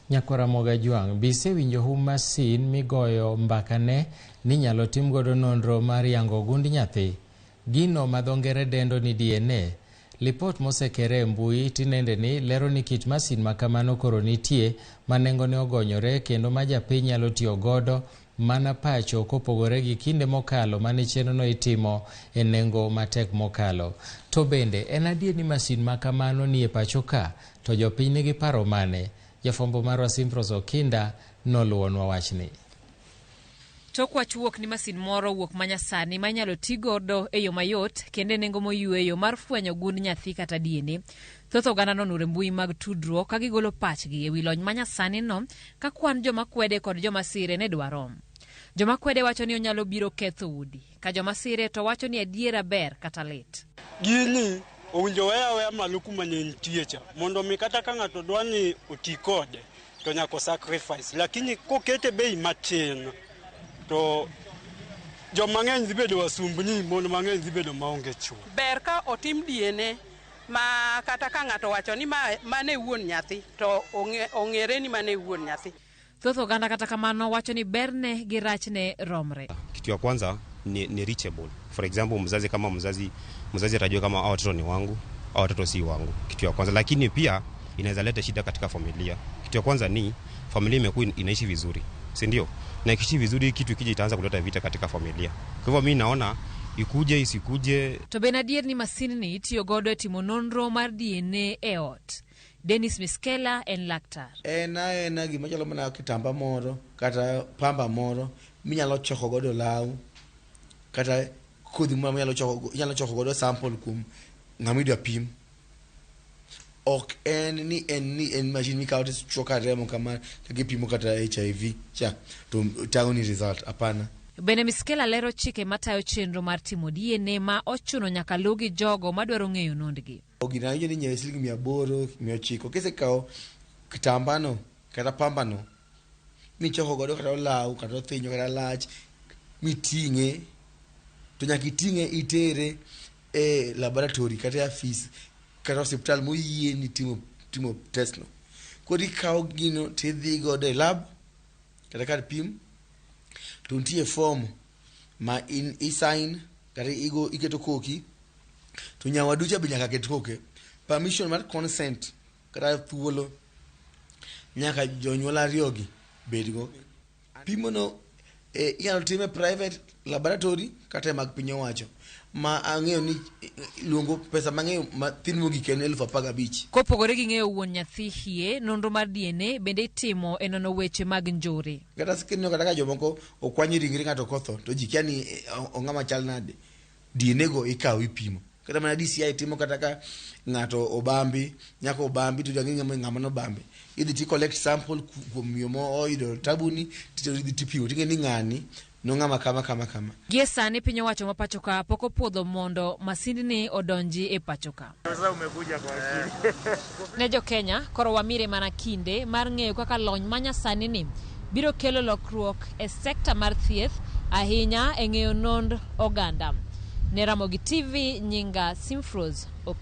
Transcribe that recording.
Nyakora moga juang bise winjo hum masin migoyo mbakane ni nyalo tim godo nonro mar yango gund nyathi. Gino madhongere dendo ni DNA. Lipot mosekere mbui tinende ni lero ni kit masin makamano koro nitie manengone ogonyore kendo ma japiny nyalo tiyo godo mana pacho kopogore gi kinde mokalo mane chenrono itimo e nengo matek mokalo. To bende en adier ni masin makamano ni e pacho ka, to jopiny nigi paro mane? Jafombo marwa Simpros Okinda noluonwa wachni. Tok wach wuok ni masin moro wuok manyasani manyalo ti godo e yo mayot kendo nengo moyueyo mar fwenyo gund nyathi kata DNA. Thoth oganda nonure mbui mag tudruok ka gigolo pachgi e wi lony manyasani no ka kwan joma kwede kod joma sire ne dwaro. Joma kwede wacho ni onyalo biro ketho udi, ka joma sire to wacho ni adiera ber kata lit. Gini owinjo weya malo kuma ne nitie cha mondo mi kata ka ng'ato dwani oti kode to nyako sacrifice, lakini kokete bei matin to joma ng'eny dhi bedo wasumbni, mondo mang'eny dhi bedo maonge chuo. Ber ka otim DNA ma kata ka ng'ato wacho ni mane wuon nyathi to ong'ere ni mane wuon nyathi. Thoth oganda kata kamano wacho ni berne gi rachne romre. Kitu ya kwanza ni reachable. For example, mzazi kama mzazi atajua kama hao watoto ni wangu au watoto si wangu. Kitu ya kwanza, lakini pia inaweza leta shida katika familia. Kitu ya kwanza ni familia imekuwa inaishi vizuri, si ndio? Na ikiishi vizuri kitu kije itaanza kuleta vita katika familia. Kwa hivyo mimi naona ikuje isikuje. To benadier ni masini ni itiyo godo timo nonro mar DNA e ot. Dennis Miskela en laktar. Na gima chalo mana kitamba moro kata pamba moro minyalo choko godo law kata kodhi moro minyalo choko godo sample kum ng'amidwa pim. Ok en machine mikawo to choka remo kama kagipimo kata HIV cha to tango ni result apana. Bene Miskela lero chike matayo chenro mar timo DNA ma ochuno nyaka lugi jogo madwaro ng'eyo nondgi. Ogina hiyo ni nyesili 800 900 kese kao kitambano kata pambano michoko godo kata law kata thinyo kata lach mitinge to nyakitinge itere e laboratory kata afis kata hospital moyie ni timo test no. Kodi kao gino tidhi godo e lab kata kar pim to ntie form ma sign kata iketo koki to nyawaducha be nyaka ket koke permission mar consent kata thuolo nyaka jonyuol ariyogi bedgo. Pimono inyalo time private laboratory kata mag piny owacho ma ang'eyo ni luongo pesa mang'eyo mathin mogik en 15,000. Kopogore gi ng'eyo wuon nyathi hie, nonro mar DNA bende itimo e nono weche mag njore. Kata skinno kata ka jomoko okwanyi ringre ng'ato kotho to ji kia ni ong'ama chal nade, DNA go ikawo ipimo. Kata mana DCI timo kata ka ng'ato obambi, nyako obambi to jangi ng'ama no bambi. Idhi ti collect sample kuom miyo mo oido tabuni to idhi tipimo tinge ni ng'ani no ng'ama kama. Gie sani piny owacho ma pachoka poko puodho mondo masindni odonji e pachoka. Sasa umekuja kwa akili. Ne jo Kenya koro wamire mana kinde mar ng'eyo kaka lony manyasani ni biro kelo lokruok e sekta mar thieth ahinya e ng'eyo nond oganda. Ne Ramogi TV nyinga Simpros Okinda.